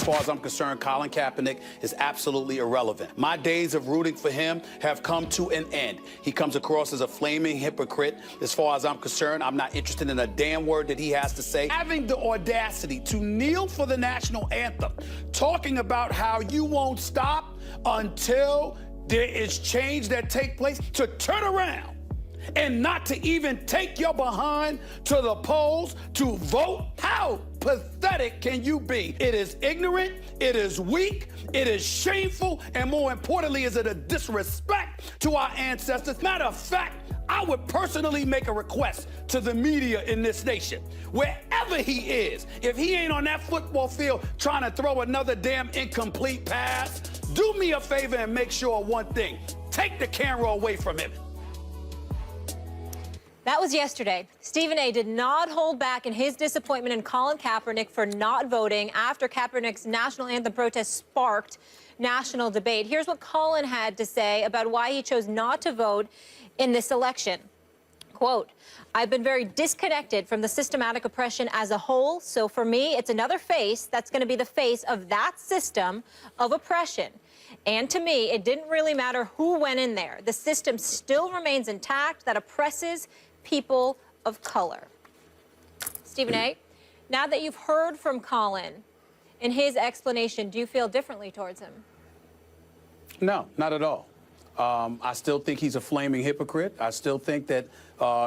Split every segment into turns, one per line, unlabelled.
far as I'm concerned, Colin Kaepernick is absolutely irrelevant. My days of rooting for him have come to an end. He comes across as a flaming hypocrite. As far as I'm concerned, I'm not interested in a damn word that he has to say. Having the audacity to kneel for the national anthem, talking about how you won't stop until there is change that takes place, to turn around and not to even take your behind to the polls to vote? How pathetic can you be? It is ignorant, it is weak, it is shameful, and more importantly, is it a disrespect to our ancestors? Matter of fact, I would personally make a request to the media in this nation, wherever he is, if he ain't on that football field trying to throw another damn incomplete pass, do me a favor and make sure one thing: take the camera away from him.
That was yesterday. Stephen A. did not hold back in his disappointment in Colin Kaepernick for not voting after Kaepernick's national anthem protest sparked national debate. Here's what Colin had to say about why he chose not to vote in this election. Quote, "I've been very disconnected from the systematic oppression as a whole, so for me, it's another face that's going to be the face of that system of oppression. And to me, it didn't really matter who went in there. The system still remains intact that oppresses people of color." Stephen A., now that you've heard from Colin in his explanation, do you feel differently towards him?
No, not at all. I still think he's a flaming hypocrite. I still think that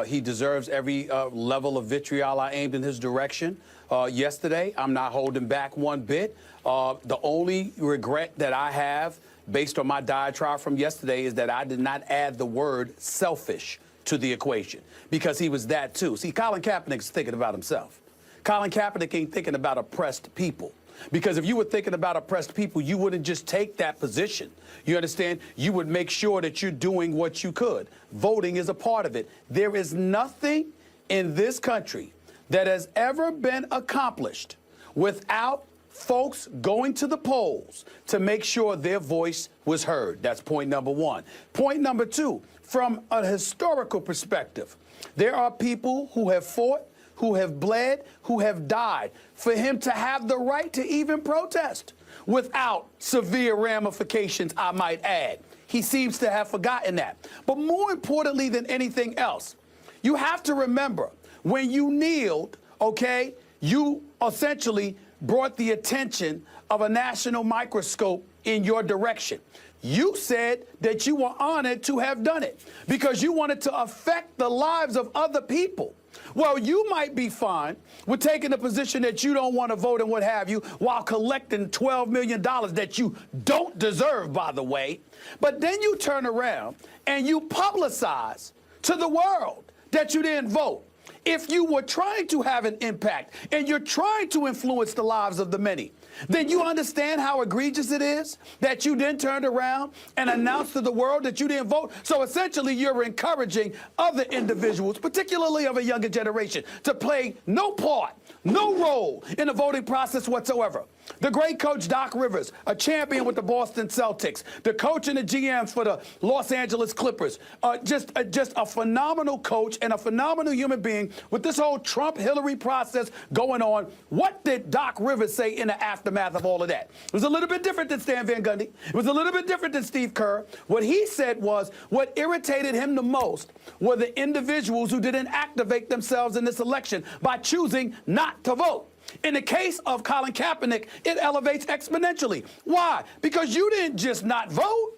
he deserves every level of vitriol I aimed in his direction. Yesterday, I'm not holding back one bit. The only regret that I have, based on my diatribe from yesterday, is that I did not add the word selfish to the equation, because he was that too. See, Colin Kaepernick's thinking about himself. Colin Kaepernick ain't thinking about oppressed people. Because if you were thinking about oppressed people, you wouldn't just take that position. You understand? You would make sure that you're doing what you could. Voting is a part of it. There is nothing in this country that has ever been accomplished without folks going to the polls to make sure their voice was heard. That's point number one. Point number two, from a historical perspective, there are people who have fought, who have bled, who have died for him to have the right to even protest without severe ramifications, I might add. He seems to have forgotten that. But more importantly than anything else, you have to remember, when you kneeled, okay, you essentially brought the attention of a national microscope in your direction. You said that you were honored to have done it because you wanted to affect the lives of other people. Well, you might be fine with taking a position that you don't want to vote and what have you, while collecting $12 million that you don't deserve, by the way. But then you turn around and you publicize to the world that you didn't vote. If you were trying to have an impact and you're trying to influence the lives of the many, then you understand how egregious it is that you then turned around and announced to the world that you didn't vote. So essentially, you're encouraging other individuals, particularly of a younger generation, to play no part, no role in the voting process whatsoever. The great coach Doc Rivers, a champion with the Boston Celtics, the coach and the GMs for the Los Angeles Clippers, just a phenomenal coach and a phenomenal human being with this whole Trump-Hillary process going on. What did Doc Rivers say in the aftermath of all of that? It was a little bit different than Stan Van Gundy. It was a little bit different than Steve Kerr. What he said was what irritated him the most were the individuals who didn't activate themselves in this election by choosing not to vote. In the case of Colin Kaepernick, it elevates exponentially. Why? Because you didn't just not vote.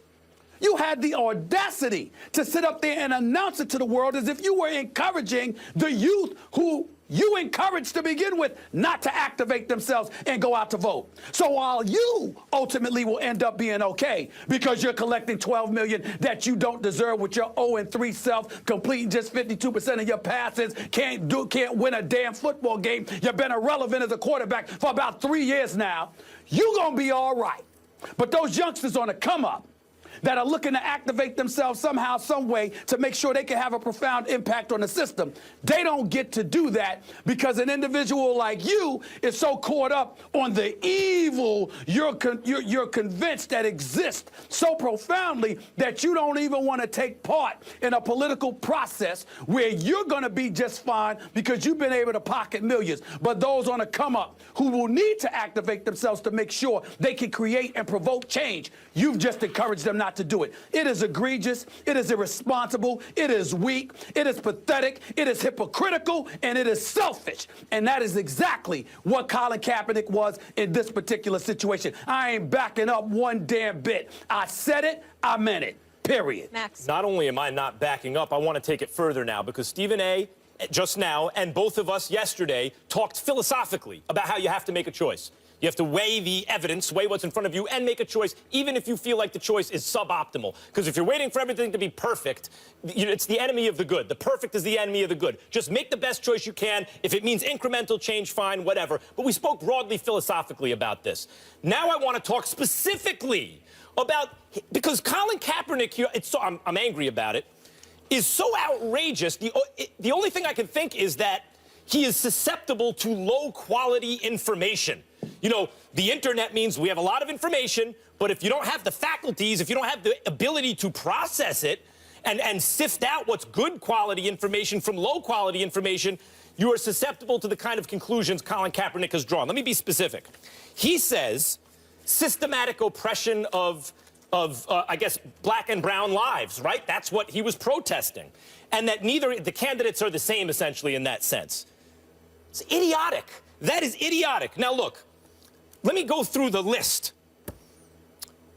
You had the audacity to sit up there and announce it to the world as if you were encouraging the youth who you encouraged to begin with not to activate themselves and go out to vote. So while you ultimately will end up being okay because you're collecting $12 million that you don't deserve with your 0-3 self, completing just 52% of your passes, can't win a damn football game, you've been irrelevant as a quarterback for about 3 years now, you're gonna be all right. But those youngsters on the come up, that are looking to activate themselves somehow, some way to make sure they can have a profound impact on the system. They don't get to do that because an individual like you is so caught up on the evil you're convinced that exists so profoundly that you don't even want to take part in a political process where you're going to be just fine because you've been able to pocket millions. But those on the come up who will need to activate themselves to make sure they can create and provoke change, you've just encouraged them not to do it. It is egregious, it is irresponsible, it is weak, it is pathetic, it is hypocritical, and it is selfish. And that is exactly what Colin Kaepernick was in this particular situation. I ain't backing up one damn bit. I said it, I meant it. Period.
Max.
Not only am I not backing up, I want to take it further now because Stephen A. just now and both of us yesterday talked philosophically about how you have to make a choice. You have to weigh the evidence, weigh what's in front of you, and make a choice, even if you feel like the choice is suboptimal. Because if you're waiting for everything to be perfect, it's the enemy of the good. The perfect is the enemy of the good. Just make the best choice you can. If it means incremental change, fine, whatever. But we spoke broadly philosophically about this. Now I want to talk specifically about, because Colin Kaepernick, I'm angry about it, is so outrageous. The only thing I can think is that he is susceptible to low-quality information. You know, the internet means we have a lot of information, but if you don't have the faculties, if you don't have the ability to process it and sift out what's good quality information from low quality information, you are susceptible to the kind of conclusions Colin Kaepernick has drawn. Let me be specific. He says systematic oppression of I guess, black and brown lives, right? That's what he was protesting. And that neither the candidates are the same, essentially, in that sense. It's idiotic. That is idiotic. Now, look, let me go through the list.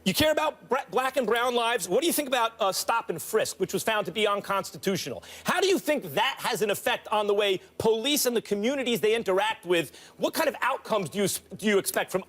You care about black and brown lives? What do you think about stop and frisk, which was found to be unconstitutional? How do you think that has an effect on the way police and the communities they interact with? What kind of outcomes do you expect from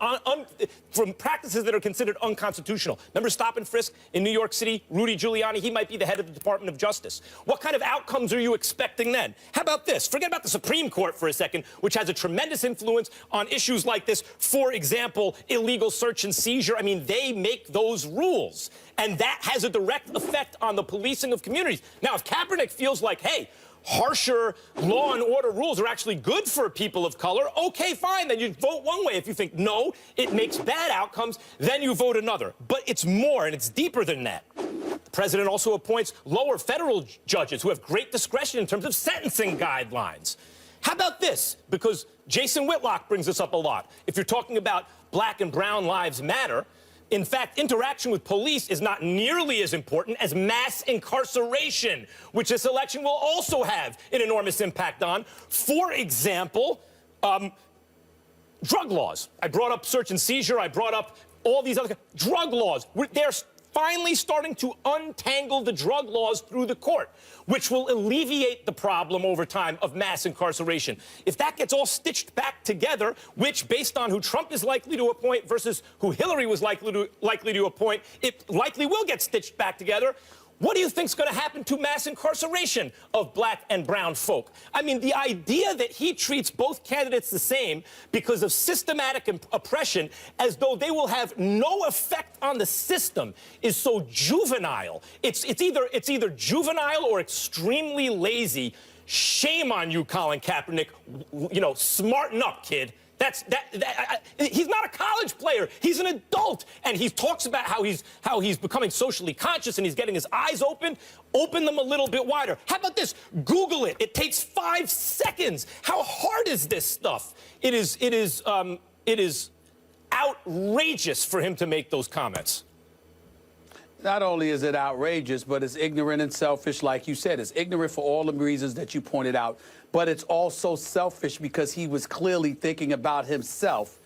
practices that are considered unconstitutional? Remember stop and frisk in New York City? Rudy Giuliani, he might be the head of the Department of Justice. What kind of outcomes are you expecting then? How about this? Forget about the Supreme Court for a second, which has a tremendous influence on issues like this. For example, illegal search and seizure. I mean, they make those rules, and that has a direct effect on the policing of communities. Now, if Kaepernick feels like, hey, harsher law and order rules are actually good for people of color, okay, fine, then you vote one way. If you think, no, it makes bad outcomes, then you vote another. But it's more, and it's deeper than that. The president also appoints lower federal judges who have great discretion in terms of sentencing guidelines. How about this? Because Jason Whitlock brings this up a lot. If you're talking about black and brown lives matter, in fact, interaction with police is not nearly as important as mass incarceration, which this election will also have an enormous impact on. For example, drug laws. I brought up search and seizure. I brought up all these other drug laws. They're finally starting to untangle the drug laws through the court, which will alleviate the problem over time of mass incarceration. If that gets all stitched back together, which, based on who Trump is likely to appoint versus who Hillary was likely to appoint, it likely will get stitched back together. What do you think is going to happen to mass incarceration of black and brown folk? I mean, the idea that he treats both candidates the same because of systematic oppression as though they will have no effect on the system is so juvenile. It's either juvenile or extremely lazy. Shame on you, Colin Kaepernick. You know, smarten up, kid. He's not a college player. He's an adult, and he talks about how he's becoming socially conscious and he's getting his eyes open. Open them a little bit wider. How about this? Google it. It takes 5 seconds. How hard is this stuff? It is outrageous for him to make those comments.
Not only is it outrageous, but it's ignorant and selfish, like you said. It's ignorant for all the reasons that you pointed out, but it's also selfish because he was clearly thinking about himself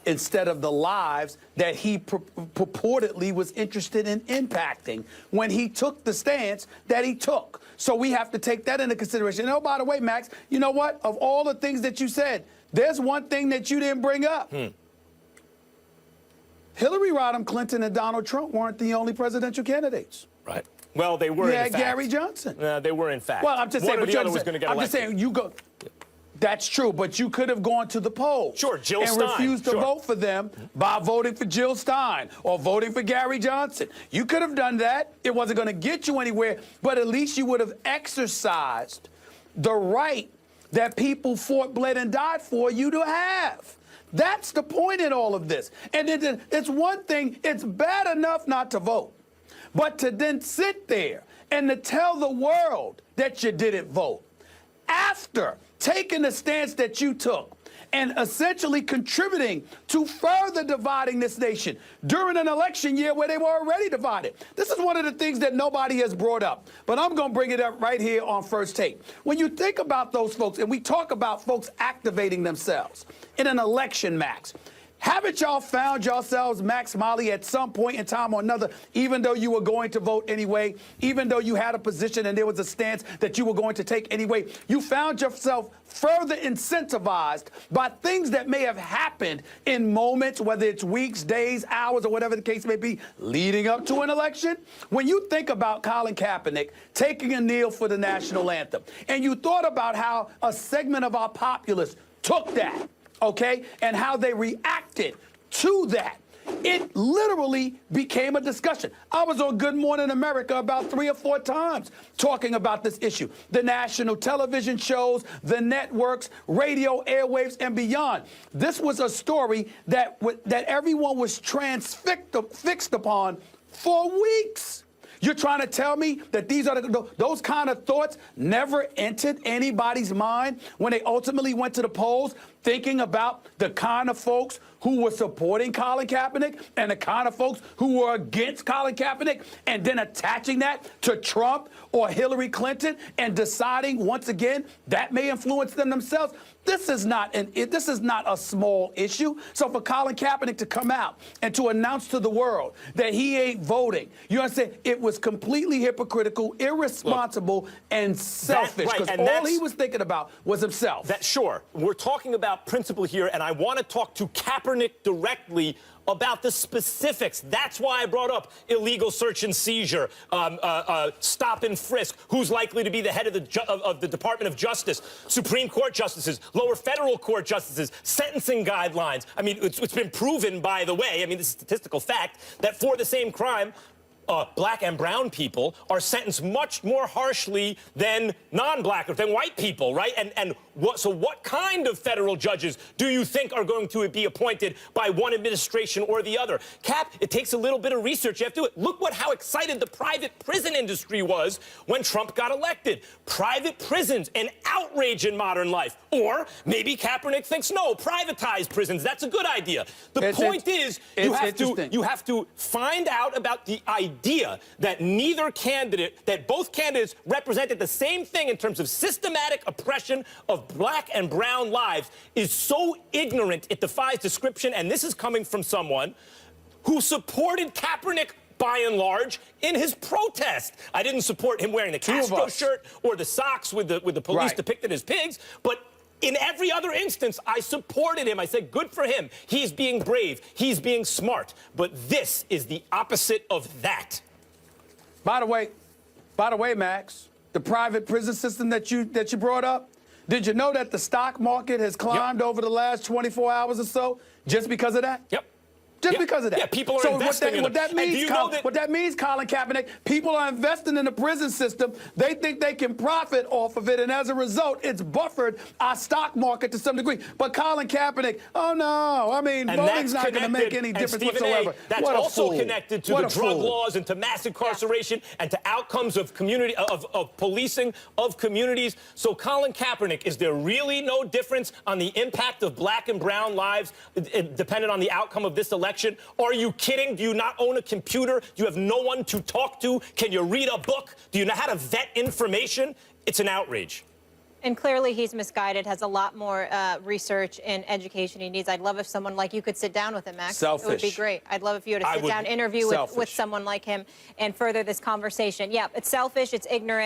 instead of the lives that he purportedly was interested in impacting when he took the stance that he took. So we have to take that into consideration. And oh, by the way, Max, you know what? Of all the things that you said, there's one thing that you didn't bring up. Hillary Rodham Clinton and Donald Trump weren't the only presidential candidates.
Right. Well, they were, in fact.
Gary Johnson.
They were, in fact.
Well, I'm just saying,
one or the other was going to get elected.
I'm just saying, you go. That's true, but you could have gone to the polls.
Sure, Jill
and
Stein.
refused to vote for them by voting for Jill Stein or voting for Gary Johnson. You could have done that. It wasn't going to get you anywhere, but at least you would have exercised the right that people fought, bled, and died for you to have. That's the point in all of this. And it's one thing, it's bad enough not to vote, but to then sit there and to tell the world that you didn't vote after taking the stance that you took and essentially contributing to further dividing this nation during an election year where they were already divided. This is one of the things that nobody has brought up, but I'm going to bring it up right here on First Take. When you think about those folks, and we talk about folks activating themselves in an election, Max, haven't y'all found yourselves, Max Molly, at some point in time or another, even though you were going to vote anyway, even though you had a position and there was a stance that you were going to take anyway, you found yourself further incentivized by things that may have happened in moments, whether it's weeks, days, hours, or whatever the case may be, leading up to an election? When you think about Colin Kaepernick taking a kneel for the national anthem, and you thought about how a segment of our populace took that, okay, and how they reacted to that, it literally became a discussion. I was on Good Morning America about 3 or 4 times talking about this issue. The national television shows, the networks, radio airwaves, and beyond. This was a story that everyone was fixed upon for weeks. You're trying to tell me that these are those kind of thoughts never entered anybody's mind when they ultimately went to the polls, thinking about the kind of folks who were supporting Colin Kaepernick and the kind of folks who were against Colin Kaepernick, and then attaching that to Trump or Hillary Clinton and deciding once again that may influence them themselves. This is not a small issue. So for Colin Kaepernick to come out and to announce to the world that he ain't voting, you understand, it was completely hypocritical, irresponsible, and selfish, because all he was thinking about was himself.
Sure, we're talking about principle here, and I want to talk to Kaepernick directly about the specifics. That's why I brought up illegal search and seizure, stop and frisk, who's likely to be the head of the Department of Justice, Supreme Court justices, lower federal court justices, sentencing guidelines. I mean, it's been proven, by the way, I mean, this is statistical fact, that for the same crime, black and brown people are sentenced much more harshly than non-black or than white people, right? So what kind of federal judges do you think are going to be appointed by one administration or the other? Cap, it takes a little bit of research. You have to do it. Look how excited the private prison industry was when Trump got elected. Private prisons, an outrage in modern life. Or maybe Kaepernick thinks, no, privatize prisons. That's a good idea. The point is, you have to find out about the idea that that both candidates represented the same thing in terms of systematic oppression of black and brown lives is so ignorant it defies description. And this is coming from someone who supported Kaepernick by and large in his protest. I didn't support him wearing the Castro shirt or the socks with the police depicted as pigs, but in every other instance, I supported him. I said, good for him. He's being brave. He's being smart. But this is the opposite of that.
By the way, Max, the private prison system that you brought up, did you know that the stock market has climbed over the last 24 hours or so just because of that?
Yep.
Just because of that.
Yeah, people are investing in
what that means, Colin Kaepernick, people are investing in the prison system. They think they can profit off of it, and as a result, it's buffered our stock market to some degree. But Colin Kaepernick, oh no, I mean, voting's not going to make any difference whatsoever.
That's also connected to the drug laws and to mass incarceration and to outcomes of policing of communities. So Colin Kaepernick, is there really no difference on the impact of black and brown lives dependent on the outcome of this election? Are you kidding? Do you not own a computer? Do you have no one to talk to? Can you read a book? Do you know how to vet information? It's an outrage.
And clearly he's misguided, has a lot more research and education he needs. I'd love if someone like you could sit down with him, Max.
Selfish.
It would be great. I'd love if you had a sit-down interview with someone like him and further this conversation. Yeah, it's selfish, it's ignorant.